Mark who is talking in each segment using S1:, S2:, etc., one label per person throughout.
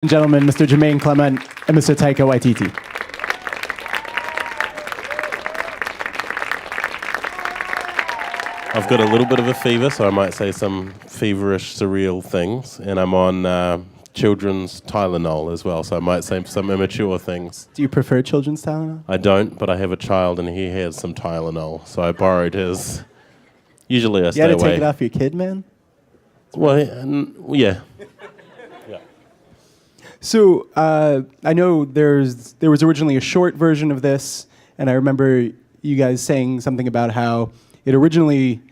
S1: and gentlemen, Mr. Jemaine, Clement, and Mr. Taika Waititi.
S2: I've got a little bit of a fever, so I might say some feverish, surreal things, and I'm on children's Tylenol as well, so I might say some immature things.
S1: Do you prefer children's Tylenol?
S2: I don't, but I have a child and he has some Tylenol, so I borrowed his. Usually I stay away.
S1: You had to take it off your kid, man?
S2: Well, yeah.
S1: So I know there was originally a short version of this, and I remember you guys saying something about how it originally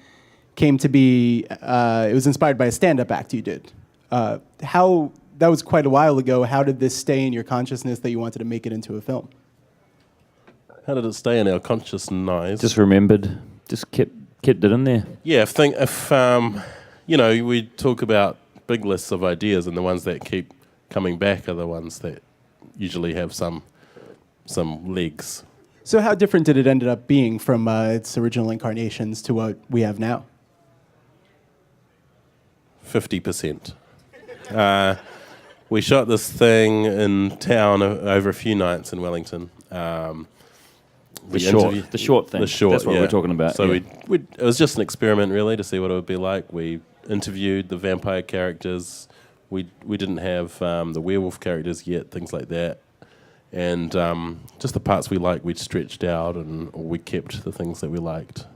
S1: came to be, it was inspired by a stand-up act you did. That was quite a while ago. How did this stay in your consciousness that you wanted to make it into a film?
S2: How did it stay in our consciousness?
S3: Just remembered, just kept it in there.
S2: Yeah, if we talk about big lists of ideas, and the ones that keep coming back are the ones that usually have some legs.
S1: So how different did it end up being from its original incarnations to what we have now?
S2: 50%. We shot this thing in town over a few nights in Wellington.
S3: The short thing. That's what we're talking about.
S2: So it was just an experiment, really, to see what it would be like. We interviewed the vampire characters. We didn't have the werewolf characters yet, things like that. And just the parts we liked, we'd stretched out, or we kept the things that we liked.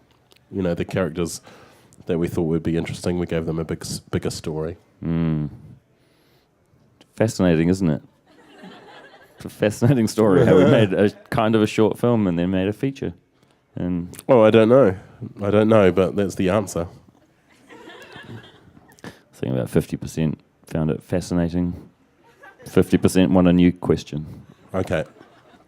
S2: The characters that we thought would be interesting, we gave them a bigger story.
S3: Fascinating, isn't it? It's a fascinating story, how we made a kind of a short film and then made a feature.
S2: I don't know, but that's the answer.
S3: I think about 50% found it fascinating. 50% want a new question.
S2: Okay.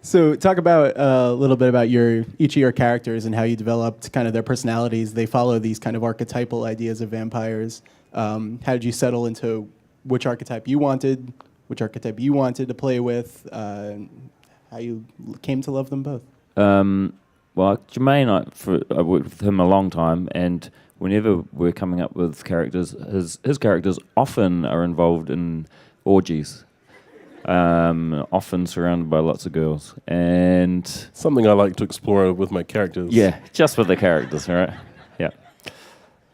S1: So talk about a little bit about each of your characters and how you developed kind of their personalities. They follow these kind of archetypal ideas of vampires. How did you settle into which archetype you wanted to play with, how you came to love them both?
S3: Well, Jemaine, I worked with him a long time, and whenever we're coming up with characters, his characters often are involved in orgies, often surrounded by lots of girls. And
S2: something I like to explore with my characters.
S3: Yeah, just with the characters, right? Yeah.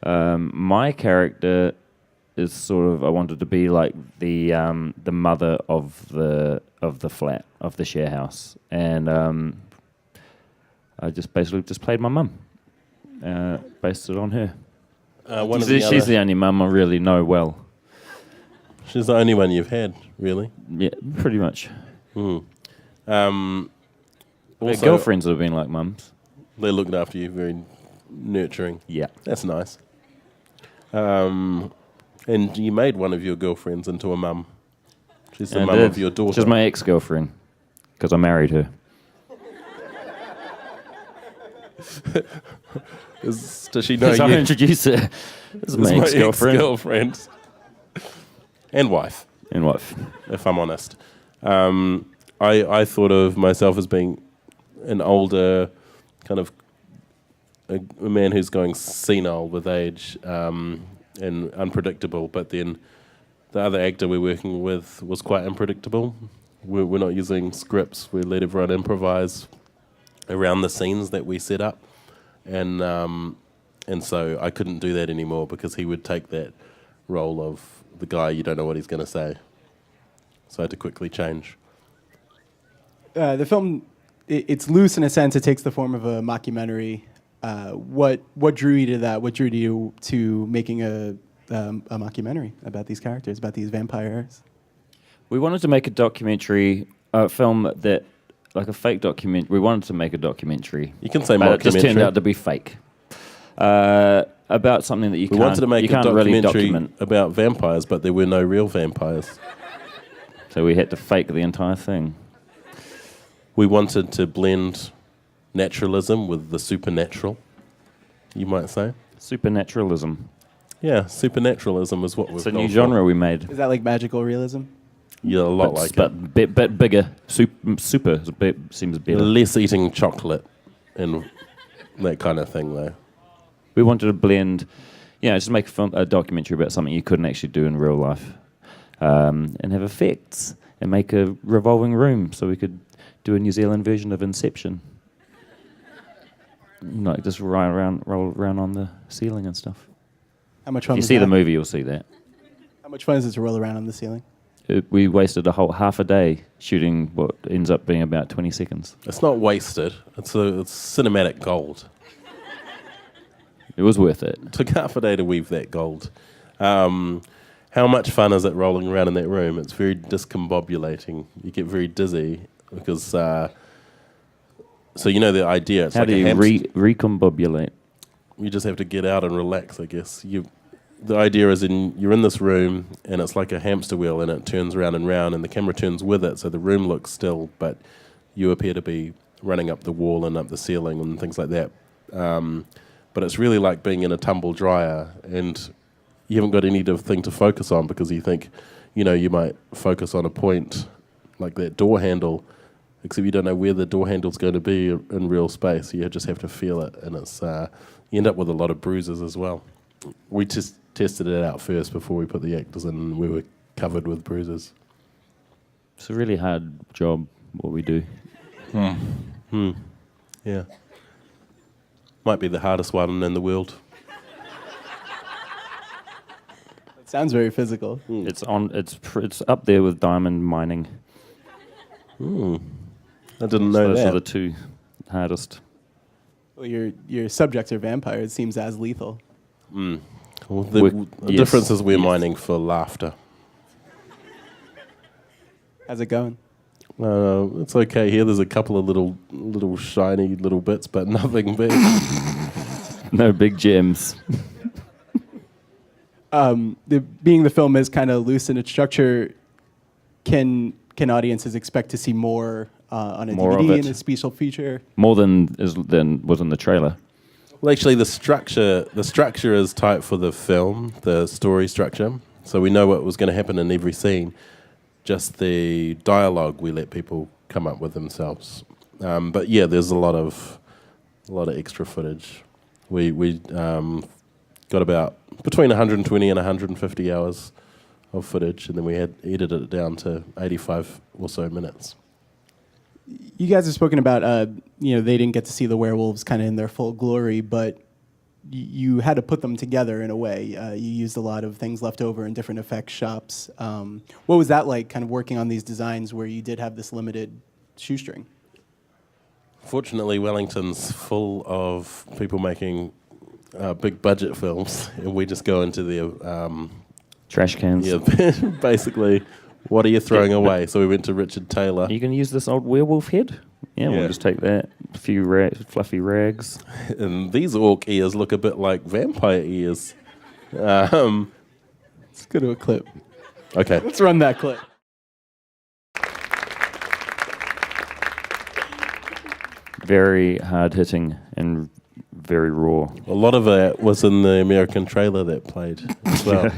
S3: My character is sort of, I wanted to be like the mother of the flat, of the share house, and I just basically played my mum, based it on her. She's the only mum I really know well.
S2: She's the only one you've had, really?
S3: Yeah, pretty much.
S2: Also,
S3: girlfriends have been like mums.
S2: They looked after you, very nurturing.
S3: Yeah.
S2: That's nice. And you made one of your girlfriends into a mum. She's the mum of your daughter.
S3: She's my ex-girlfriend, because I married her.
S2: Does she know
S3: you? I introduce her. This is my
S2: ex-girlfriend. And wife. If I'm honest. I thought of myself as being an older, kind of a man who's going senile with age, and unpredictable, but then the other actor we're working with was quite unpredictable. We're not using scripts. We let everyone improvise around the scenes that we set up, and so I couldn't do that anymore because he would take that role of the guy you don't know what he's going to say. So I had to quickly change.
S1: The film, it's loose in a sense. It takes the form of a mockumentary. What drew you to that? What drew you to making a mockumentary about these characters, about these vampires?
S3: We wanted to make a documentary, film that, like a fake document. We wanted to make a documentary.
S2: You can say
S3: mockumentary. It just turned out to be fake. About something that you can't really document.
S2: We wanted to make a documentary about vampires, but there were no real vampires.
S3: So we had to fake the entire thing.
S2: We wanted to blend naturalism with the supernatural, you might say.
S3: Supernaturalism.
S2: Yeah, supernaturalism is what we've
S3: It's a new genre we made.
S1: Is that like magical realism?
S2: Yeah, a lot like
S3: it. But bit bigger. Super seems better.
S2: Less eating chocolate and that kind of thing, though.
S3: We wanted to blend, just make a documentary about something you couldn't actually do in real life. and have effects and make a revolving room so we could do a New Zealand version of Inception. Like just roll around on the ceiling and stuff.
S1: How much fun
S3: If you
S1: was
S3: see the
S1: that?
S3: movie, you'll see that.
S1: How much fun is it to roll around on the ceiling?
S3: We wasted a whole half a day shooting what ends up being about 20 seconds.
S2: It's not wasted. It's cinematic gold.
S3: It was worth it.
S2: Took half a day to weave that gold. How much fun is it rolling around in that room? It's very discombobulating. You get very dizzy because, so you know the idea. It's
S3: How
S2: like
S3: do
S2: a
S3: you
S2: hamster.
S3: recombobulate?
S2: You just have to get out and relax, I guess. The idea is you're in this room and it's like a hamster wheel and it turns round and round and the camera turns with it, so the room looks still, but you appear to be running up the wall and up the ceiling and things like that. But it's really like being in a tumble dryer and you haven't got anything to focus on because you think, you might focus on a point like that door handle, except you don't know where the door handle's going to be in real space. You just have to feel it, and you end up with a lot of bruises as well. We just tested it out first before we put the actors in, and we were covered with bruises.
S3: It's a really hard job, what we do.
S2: Yeah. Might be the hardest one in the world.
S1: It sounds very physical.
S3: It's up there with diamond mining.
S2: I didn't know
S3: Those
S2: that.
S3: are the two hardest.
S1: Well, your subjects are vampires. It seems as lethal.
S2: Well, the
S3: Yes.
S2: difference is we're
S3: Yes.
S2: mining for laughter.
S1: How's it going?
S2: It's okay here. There's a couple of little shiny little bits, but nothing big.
S3: No big gems.
S1: Being the film is kind of loose in its structure, can audiences expect to see more on a
S3: More of
S1: DVD
S3: it.
S1: and a special feature?
S3: More than was in the trailer.
S2: Well, actually, the structure is tight for the film, the story structure. So we know what was going to happen in every scene. Just the dialogue, we let people come up with themselves. But yeah, there's a lot of extra footage. We got about between 120 and 150 hours of footage, and then we had edited it down to 85 or so minutes.
S1: You guys have spoken about, they didn't get to see the werewolves kind of in their full glory, but you had to put them together in a way. You used a lot of things left over in different effects shops. What was that like, kind of working on these designs where you did have this limited shoestring?
S2: Fortunately, Wellington's full of people making big budget films, and we just go into the
S3: Trash cans.
S2: basically, what are you throwing away? So we went to Richard Taylor.
S3: You can use this old werewolf head. Yeah,
S2: Yeah.
S3: we'll just take that. A few fluffy rags.
S2: And these orc ears look a bit like vampire ears.
S1: Let's go to a clip.
S2: Okay.
S1: Let's run that clip.
S3: Very hard hitting and very raw.
S2: A lot of it was in the American trailer that played as well.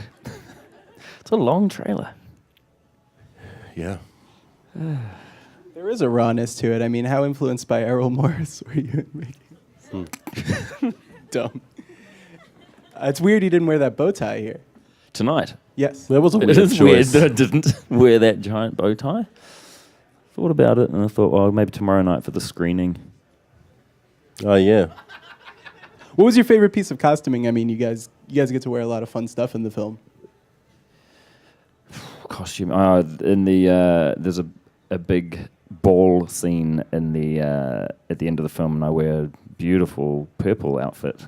S3: It's a long trailer.
S2: Yeah.
S1: There is a rawness to it. I mean, how influenced by Errol Morris were you making? Dumb. It's weird he didn't wear that bow tie here.
S3: Tonight.
S1: Yes.
S2: That was a
S3: It
S2: weird
S3: is weird
S2: choice.
S3: that I didn't wear that giant bow tie. Thought about it and I thought, well, maybe tomorrow night for the screening.
S2: Oh, yeah.
S1: What was your favorite piece of costuming? I mean, you guys get to wear a lot of fun stuff in the film.
S3: Costume. In the there's a big ball scene in the at the end of the film, and I wear a beautiful purple outfit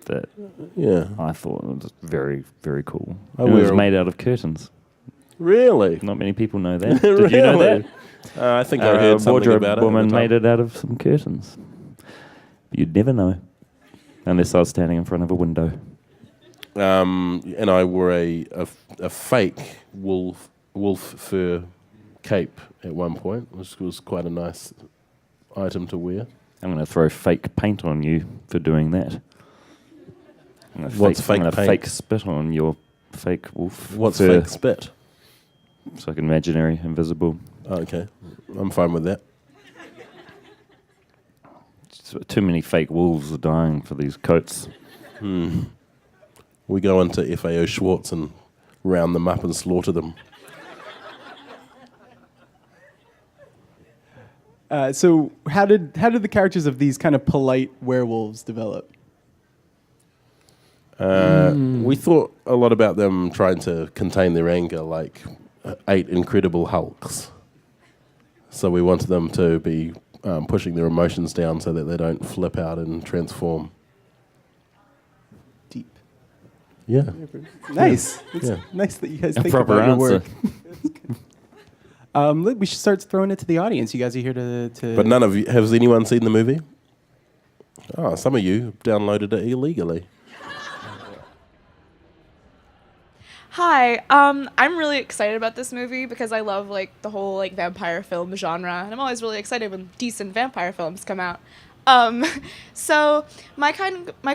S3: that
S2: Yeah.
S3: I thought was very, very cool.
S2: I
S3: It was
S2: wear a-
S3: made out of curtains.
S2: Really?
S3: Not many people know that. Did you know that?
S2: I think I heard something
S3: wardrobe
S2: about it.
S3: woman made it out of some curtains. You'd never know, unless I was standing in front of a window.
S2: And I wore a fake wolf fur cape at one point, which was quite a nice item to wear.
S3: I'm going to throw fake paint on you for doing that.
S2: What's fake
S3: I'm gonna
S2: paint?
S3: fake spit on your fake wolf.
S2: What's
S3: fur.
S2: fake spit?
S3: It's like imaginary, invisible.
S2: Oh, okay, I'm fine with that.
S3: Too many fake wolves are dying for these coats.
S2: We go into FAO Schwartz and round them up and slaughter them.
S1: So how did the characters of these kind of polite werewolves develop?
S2: We thought a lot about them trying to contain their anger, like 8 Incredible Hulks. So we wanted them to be pushing their emotions down so that they don't flip out and transform.
S1: Deep.
S2: Yeah.
S1: Nice. It's
S2: Yeah.
S1: nice that you guys
S3: A
S1: think
S3: proper
S1: about your
S3: answer.
S1: work. We should start throwing it to the audience. You guys are here to
S2: But none of you, has anyone seen the movie? Oh, some of you downloaded it illegally.
S4: Hi, I'm really excited about this movie because I love like the whole like vampire film genre, and I'm always really excited when decent vampire films come out. So my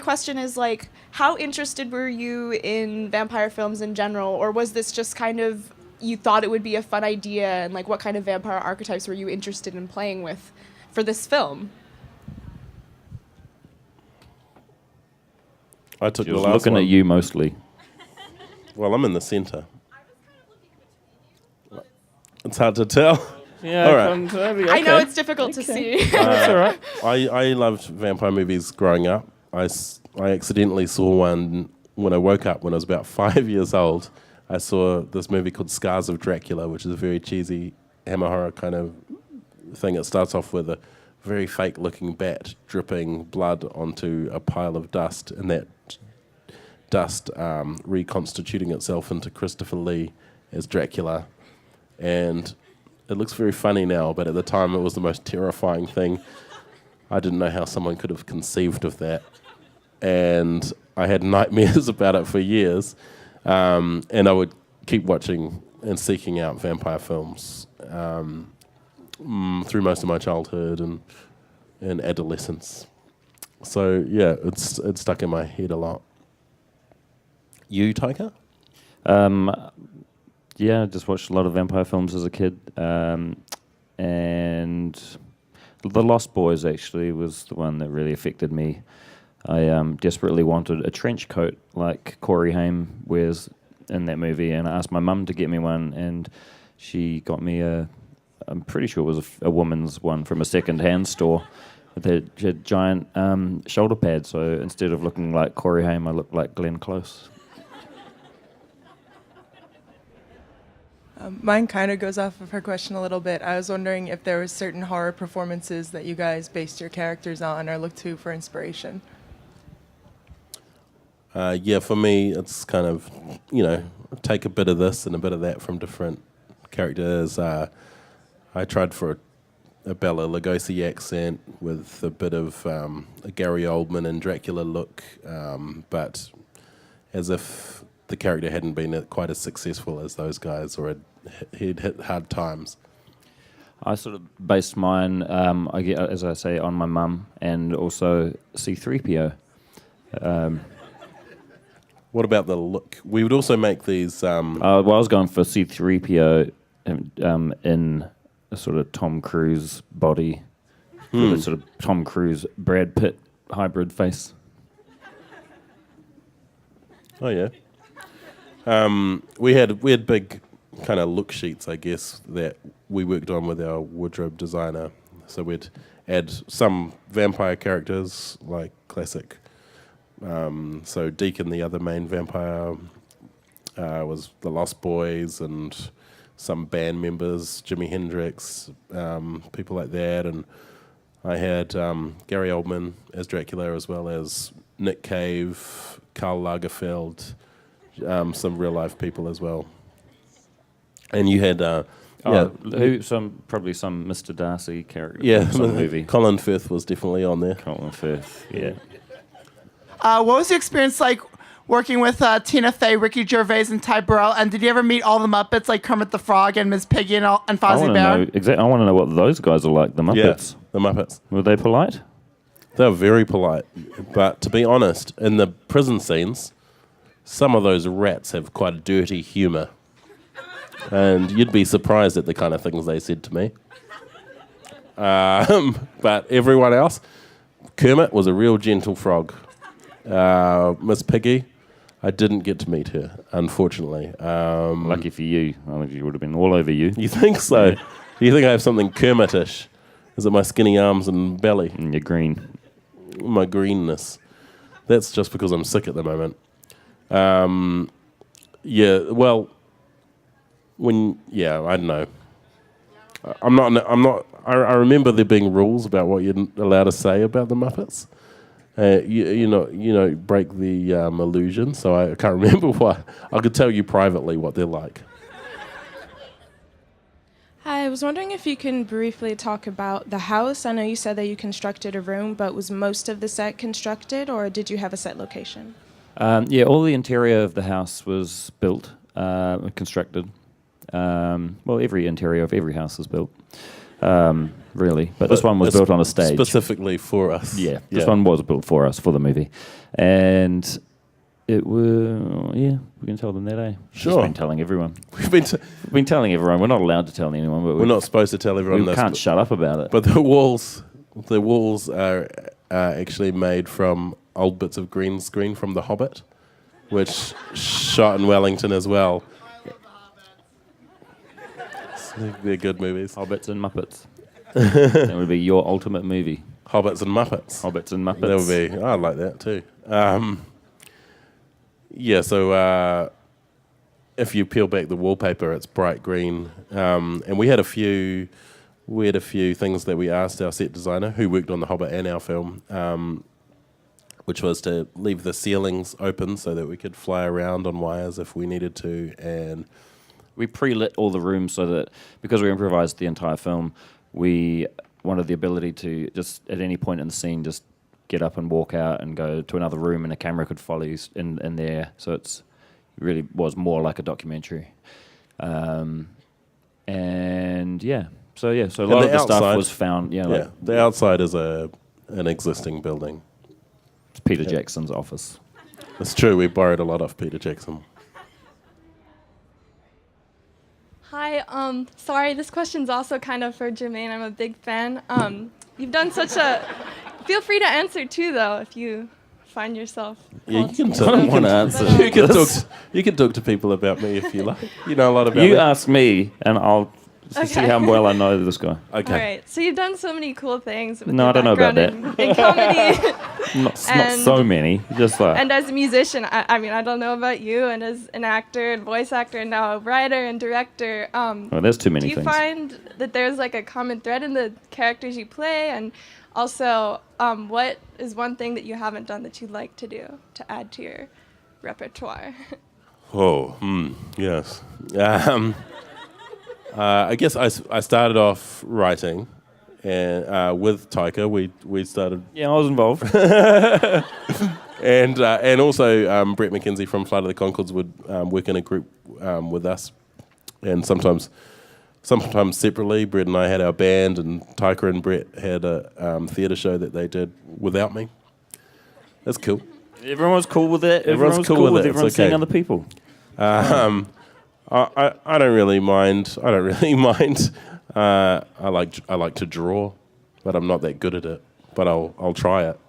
S4: question is like, how interested were you in vampire films in general, or was this just kind of you thought it would be a fun idea, and like what kind of vampire archetypes were you interested in playing with for this film?
S2: I took
S3: She
S2: the
S3: was
S2: last
S3: looking
S2: one.
S3: at you mostly.
S2: Well, I'm in the centre. It's hard to tell.
S3: Yeah,
S2: All right.
S4: I know it's difficult to see.
S3: That's all right.
S2: I loved vampire movies growing up. I accidentally saw one when I woke up when I was about 5 years old. I saw this movie called Scars of Dracula, which is a very cheesy hammer horror kind of thing. It starts off with a very fake-looking bat dripping blood onto a pile of dust, and that dust reconstituting itself into Christopher Lee as Dracula. And it looks very funny now, but at the time it was the most terrifying thing. I didn't know how someone could have conceived of that. And I had nightmares about it for years. And I would keep watching and seeking out vampire films through most of my childhood and adolescence. So, yeah, it's stuck in my head a lot. You, Taika?
S3: Yeah, I just watched a lot of vampire films as a kid. And The Lost Boys, actually, was the one that really affected me. I desperately wanted a trench coat like Corey Haim wears in that movie, and I asked my mum to get me one, and she got me I'm pretty sure it was a woman's one from a second-hand store. That had giant shoulder pads, so instead of looking like Corey Haim, I looked like Glenn Close.
S5: Mine kind of goes off of her question a little bit. I was wondering if there were certain horror performances that you guys based your characters on or looked to for inspiration.
S2: Yeah, for me, it's kind of, take a bit of this and a bit of that from different characters. I tried for a Bela Lugosi accent with a bit of a Gary Oldman and Dracula look, but as if the character hadn't been quite as successful as those guys, or he'd hit hard times.
S3: I sort of based mine, as I say, on my mum and also C-3PO.
S2: What about the look? We would also make these...
S3: Well, I was going for C-3PO in a sort of Tom Cruise body, with a sort of Tom Cruise, Brad Pitt hybrid face.
S2: Oh, yeah. We had big kind of look sheets, I guess, that we worked on with our wardrobe designer. So we'd add some vampire characters, like classic. So Deacon, the other main vampire, was the Lost Boys, and some band members, Jimi Hendrix, people like that. And I had Gary Oldman as Dracula, as well as Nick Cave, Karl Lagerfeld, some real life people as well. And you had
S3: Probably some Mr. Darcy character from some movie.
S2: Colin Firth was definitely on there.
S3: Colin Firth, yeah.
S6: What was your experience like working with Tina Fey, Ricky Gervais, and Ty Burrell? And did you ever meet all the Muppets like Kermit the Frog and Ms. Piggy and Fozzie Bear?
S3: I want to know what those guys are like. The Muppets.
S2: Yeah, the Muppets.
S3: Were they polite?
S2: They were very polite, but to be honest, in the prison scenes, some of those rats have quite a dirty humour. And you'd be surprised at the kind of things they said to me. But everyone else, Kermit was a real gentle frog. Miss Piggy, I didn't get to meet her, unfortunately.
S3: Lucky for you. I think she would have been all over you.
S2: You think so? Do you think I have something Kermitish? Is it my skinny arms and belly?
S3: And you're green.
S2: My greenness. That's just because I'm sick at the moment. Yeah, well, I don't know. I remember there being rules about what you're allowed to say about the Muppets. Break the illusion. So I can't remember what. I could tell you privately what they're like.
S7: Hi, I was wondering if you can briefly talk about the house. I know you said that you constructed a room, but was most of the set constructed, or did you have a set location?
S3: All the interior of the house was built, constructed. Every interior of every house is built, really. But this one was built on a stage.
S2: Specifically for us.
S3: Yeah, this one was built for us, for the movie. And it was, we can tell them that, eh?
S2: Sure.
S3: We've been telling everyone.
S2: We've been
S3: telling everyone. We're not allowed to tell anyone, but
S2: we're not supposed to tell everyone
S3: we
S2: this.
S3: Can't shut up about it.
S2: But the walls are actually made from old bits of green screen from The Hobbit, which shot in Wellington as well. They're good movies.
S3: Hobbits and Muppets. That would be your ultimate movie.
S2: Hobbits and Muppets.
S3: Hobbits and Muppets.
S2: That would be. I like that too. So if you peel back the wallpaper, it's bright green, and we had a few things that we asked our set designer, who worked on The Hobbit and our film, which was to leave the ceilings open so that we could fly around on wires if we needed to, and
S3: we pre-lit all the rooms so that, because we improvised the entire film, we wanted the ability to just at any point in the scene just get up and walk out and go to another room, and a camera could follow you in there. So it really was more like a documentary. So a lot of the stuff was found.
S2: The outside is an existing building.
S3: It's Peter Jackson's office.
S2: It's true. We borrowed a lot off Peter Jackson.
S8: Hi, sorry, this question's also kind of for Jemaine. I'm a big fan. You've done such a... Feel free to answer too, though, if you find yourself...
S2: Yeah, you can talk.
S3: I don't want to answer.
S2: You can talk to people about me if you like. You know a lot about
S3: You
S2: me.
S3: ask me, and I'll see how well I know this guy.
S2: Okay.
S8: All right, so you've done so many cool things. With
S3: No,
S8: your
S3: I don't know about
S8: background in comedy.
S3: Not so many, just like...
S8: And as a musician, I mean, I don't know about you, and as an actor and voice actor and now a writer and director,
S3: there's too many
S8: do you
S3: things.
S8: find that there's like a common thread in the characters you play? And also, what is one thing that you haven't done that you'd like to do to add to your repertoire?
S2: Yes. I guess I started off writing, and with Taika we started.
S3: Yeah, I was involved.
S2: And also Brett McKenzie from Flight of the Conchords would work in a group with us, and sometimes separately. Brett and I had our band, and Taika and Brett had a theatre show that they did without me. That's cool.
S3: Everyone was cool with it.
S2: Everyone's cool with it.
S3: Everyone
S2: It's
S3: seeing
S2: okay.
S3: other people.
S2: I don't really mind. I like to draw, but I'm not that good at it. But I'll try it.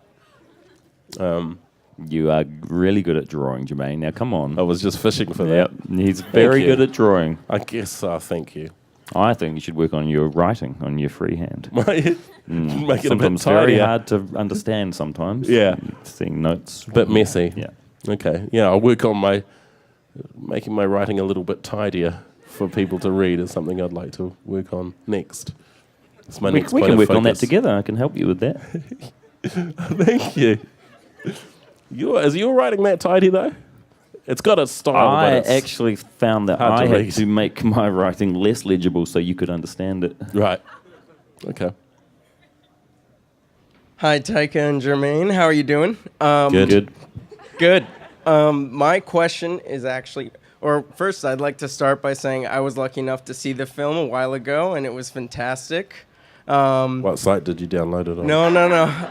S3: You are really good at drawing, Jemaine. Now, come on.
S2: I was just fishing for
S3: Yep,
S2: that.
S3: he's very good at drawing.
S2: I guess. Thank you.
S3: I think you should work on your writing, on your freehand.
S2: Make it a bit
S3: Sometimes very
S2: tidier.
S3: hard to understand sometimes.
S2: Yeah.
S3: Seeing notes.
S2: Bit messy.
S3: Yeah.
S2: Okay. Yeah, I'll work on making my writing a little bit tidier for people to read is something I'd like to work on next. It's my next
S3: We
S2: point
S3: can
S2: of
S3: work on that
S2: focus.
S3: together. I can help you with that.
S2: Thank you. Is your writing that tidy though? It's got a style.
S3: I
S2: but it's
S3: actually found that
S2: hard to
S3: I had
S2: read.
S3: to make my writing less legible so you could understand it.
S2: Right. Okay.
S9: Hi, Taika and Jemaine. How are you doing?
S2: Good.
S9: Good. My question is actually, or first, I'd like to start by saying I was lucky enough to see the film a while ago, and it was fantastic.
S2: What site did you download it on?
S9: No.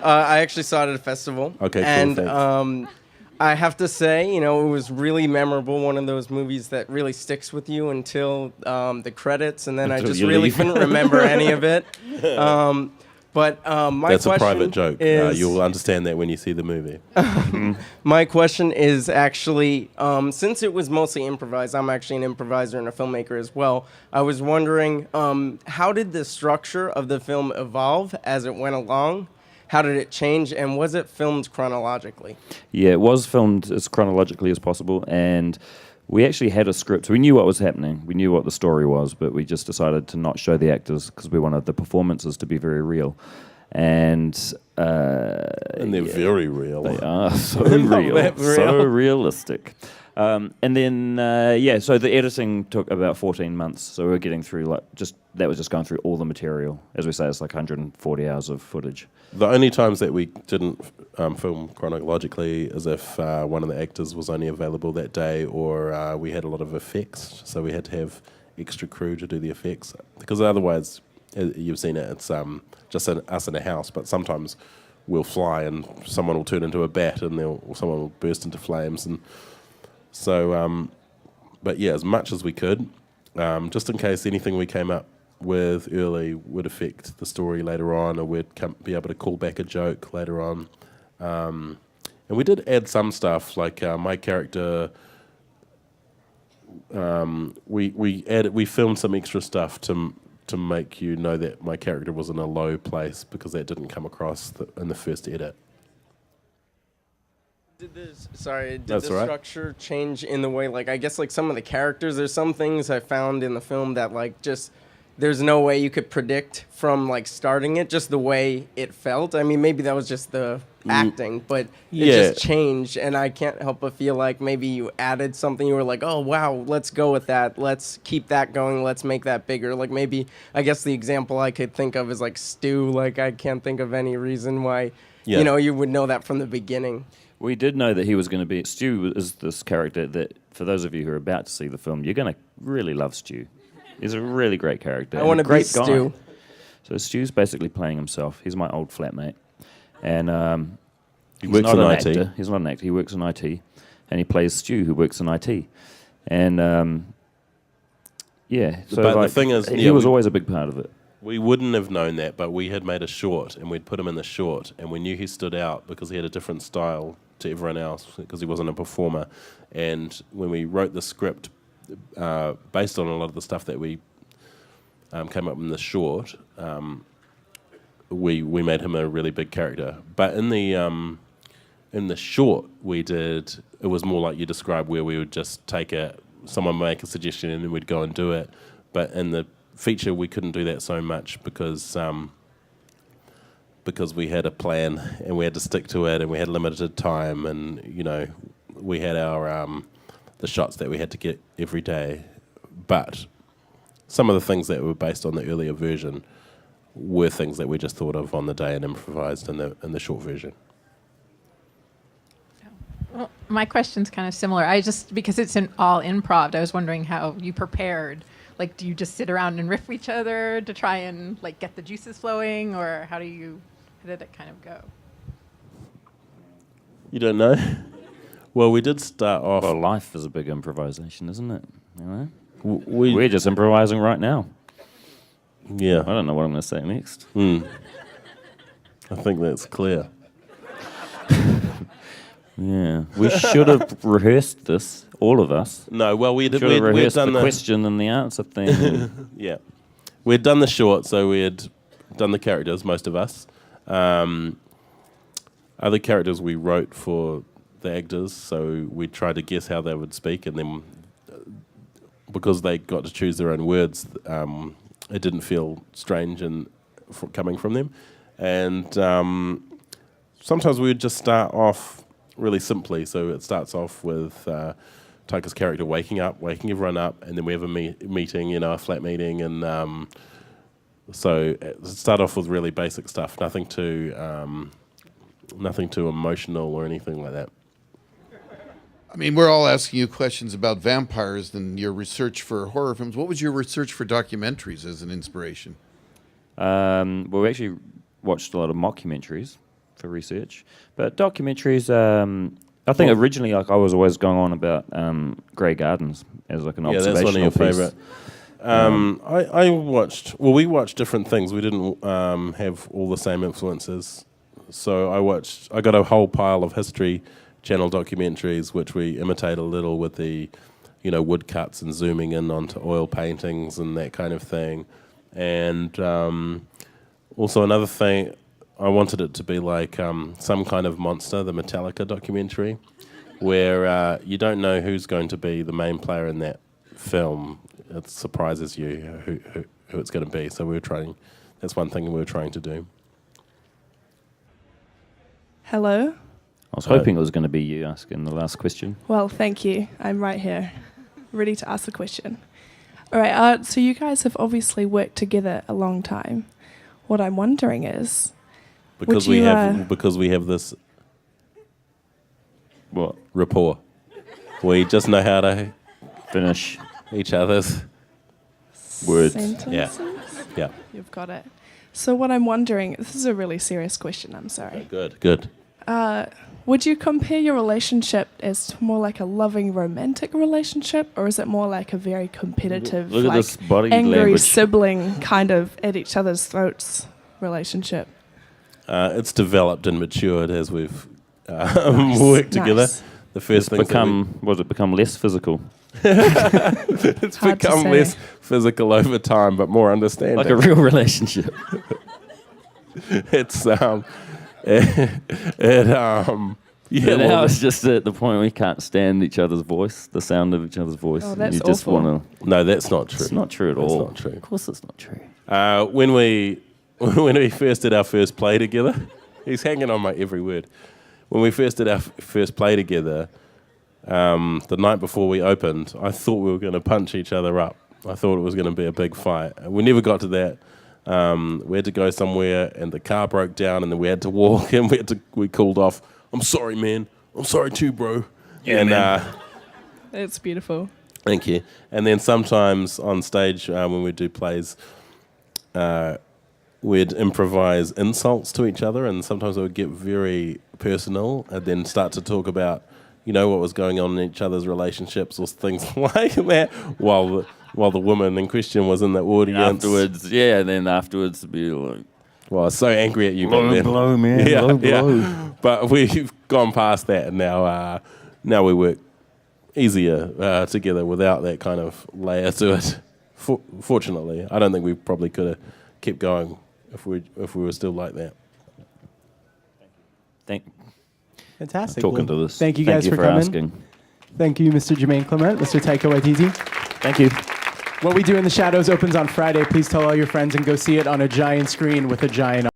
S9: I actually saw it at a festival.
S2: Okay, cool,
S9: And
S2: thanks.
S9: I have to say, it was really memorable. One of those movies that really sticks with you until the credits, and then I
S3: Until
S9: just
S3: you
S9: really
S3: leave.
S9: couldn't remember any of it. But my
S2: That's a
S9: question
S2: private joke.
S9: is
S2: You'll understand that when you see the movie.
S9: my question is actually, since it was mostly improvised, I'm actually an improviser and a filmmaker as well. I was wondering, how did the structure of the film evolve as it went along? How did it change, and was it filmed chronologically?
S3: Yeah, it was filmed as chronologically as possible, and we actually had a script. We knew what was happening. We knew what the story was, but we just decided to not show the actors because we wanted the performances to be very real. And
S2: They're very real.
S3: they are so
S2: Not
S3: real,
S2: that
S3: so
S2: real.
S3: realistic. And then, so the editing took about 14 months. So we were getting through, that was just going through all the material. As we say, it's like 140 hours of footage.
S2: The only times that we didn't film chronologically is if one of the actors was only available that day, or we had a lot of effects, so we had to have extra crew to do the effects. Because otherwise, you've seen it, it's just us in a house, but sometimes we'll fly and someone will turn into a bat and someone will burst into flames. And so, but yeah, as much as we could, just in case anything we came up with early would affect the story later on, or we'd be able to call back a joke later on. And we did add some stuff, like my character. We filmed some extra stuff to make you know that my character was in a low place, because that didn't come across in the first edit.
S9: Did the
S2: That's all right.
S9: structure change in the way, like, I guess, like, some of the characters, there's some things I found in the film that, like, just there's no way you could predict from, like, starting it, just the way it felt. I mean, maybe that was just the acting, but it just changed, and I can't help but feel like maybe you added something, you were like, oh, wow, let's go with that, let's keep that going, let's make that bigger. Like, maybe, I guess the example I could think of is, like, Stu. Like, I can't think of any reason why, you would know that from the beginning.
S3: We did know that he was going to be... Stu is this character that, for those of you who are about to see the film, you're going to really love Stu. He's a really great character.
S9: I want to be
S3: guy.
S9: Stu.
S3: So Stu's basically playing himself. He's my old flatmate. And
S2: He
S3: he's
S2: works
S3: not
S2: in
S3: an
S2: IT.
S3: actor. He's not an actor. He works in IT. And he plays Stu, who works in IT. And,
S2: But the thing is,
S3: he was always a big part of it.
S2: We wouldn't have known that, but we had made a short, and we'd put him in the short, and we knew he stood out because he had a different style to everyone else, because he wasn't a performer. And when we wrote the script, based on a lot of the stuff that we came up in the short, we made him a really big character. But in the short, it was more like you described, where we would just someone make a suggestion and then we'd go and do it. But in the feature, we couldn't do that so much because we had a plan and we had to stick to it, and we had limited time, and we had our the shots that we had to get every day. But some of the things that were based on the earlier version were things that we just thought of on the day and improvised in the short version.
S10: Well, my question's kind of similar. Because it's all improv, I was wondering how you prepared. Like, do you just sit around and riff each other to try and get the juices flowing, or how did it kind of go?
S2: You don't know? Well, we did start off.
S3: Well, life is a big improvisation, isn't it? You know?
S2: We're
S3: just improvising right now.
S2: Yeah.
S3: I don't know what I'm going to say next.
S2: I think that's clear.
S3: Yeah. We should have rehearsed this, all of us.
S2: No, well, we'd
S3: Should have rehearsed
S2: done
S3: the question and the answer thing.
S2: Yeah. We'd done the short, so we had done the characters, most of us. Other characters we wrote for the actors, so we tried to guess how they would speak, and then because they got to choose their own words, it didn't feel strange coming from them. And sometimes we would just start off really simply. So it starts off with Taika's character waking everyone up, and then we have a meeting, a flat meeting, and so start off with really basic stuff, nothing too emotional or anything like that.
S11: I mean, we're all asking you questions about vampires and your research for horror films. What was your research for documentaries as an inspiration?
S3: Well, we actually watched a lot of mockumentaries for research, but documentaries. I think originally, I was always going on about Grey Gardens as an observational
S2: that's one of your
S3: piece.
S2: favourite. I watched. Well, we watched different things. We didn't have all the same influences. So I got a whole pile of History Channel documentaries, which we imitate a little with the, woodcuts and zooming in onto oil paintings and that kind of thing. And also another thing, I wanted it to be like Some Kind of Monster, the Metallica documentary, where you don't know who's going to be the main player in that film. It surprises you who it's going to be. So that's one thing we were trying to do.
S5: Hello.
S3: I was hoping it was going to be you asking the last question.
S5: Well, thank you. I'm right here, ready to ask the question. All right. So you guys have obviously worked together a long time. What I'm wondering is,
S2: because we have this rapport. We just know how to
S3: finish
S2: each other's
S3: words.
S5: sentences?
S2: Yeah.
S5: You've got it. So what I'm wondering, this is a really serious question. I'm sorry.
S2: Good.
S5: Would you compare your relationship as more like a loving romantic relationship, or is it more like a very competitive,
S3: Look at this body
S5: angry
S3: language.
S5: sibling kind of at each other's throats relationship?
S2: It's developed and matured as we've worked together.
S5: Nice.
S2: The first thing
S3: become less physical?
S2: It's
S5: Hard to
S2: become
S5: say.
S2: less physical over time, but more understanding.
S3: Like a real relationship.
S2: It's
S3: now it's just at the point we can't stand each other's voice, the sound of each other's voice.
S5: Oh, that's
S3: you just
S5: awful.
S3: want to.
S2: No, that's not true.
S3: It's not true at all.
S2: That's not true.
S3: Of course, it's not true.
S2: When we first did our first play together, he's hanging on my every word. When we first did our first play together, the night before we opened, I thought we were going to punch each other up. I thought it was going to be a big fight. We never got to that. We had to go somewhere, and the car broke down, and then we had to walk, and we called off. I'm sorry, man. I'm sorry too, bro.
S3: Yeah,
S2: and
S3: man.
S5: It's beautiful.
S2: thank you. And then sometimes on stage when we do plays, we'd improvise insults to each other, and sometimes it would get very personal, and then start to talk about, what was going on in each other's relationships or things like that, while the woman in question was in the audience.
S3: Then afterwards, it'd be like,
S2: well, I was so angry at you.
S3: Low
S2: back then.
S3: blow, man.
S2: Yeah,
S3: Low
S2: yeah.
S3: blow.
S2: But we've gone past that, and now we work easier together without that kind of layer to it. Fortunately, I don't think we probably could have kept going if we were still like that.
S1: Fantastic.
S3: Talking to this.
S1: Thank you guys for coming.
S3: asking.
S1: Thank you, Mr. Jemaine Clement, Mr. Taika Waititi.
S3: Thank you.
S1: What We Do in the Shadows opens on Friday. Please tell all your friends and go see it on a giant screen with a giant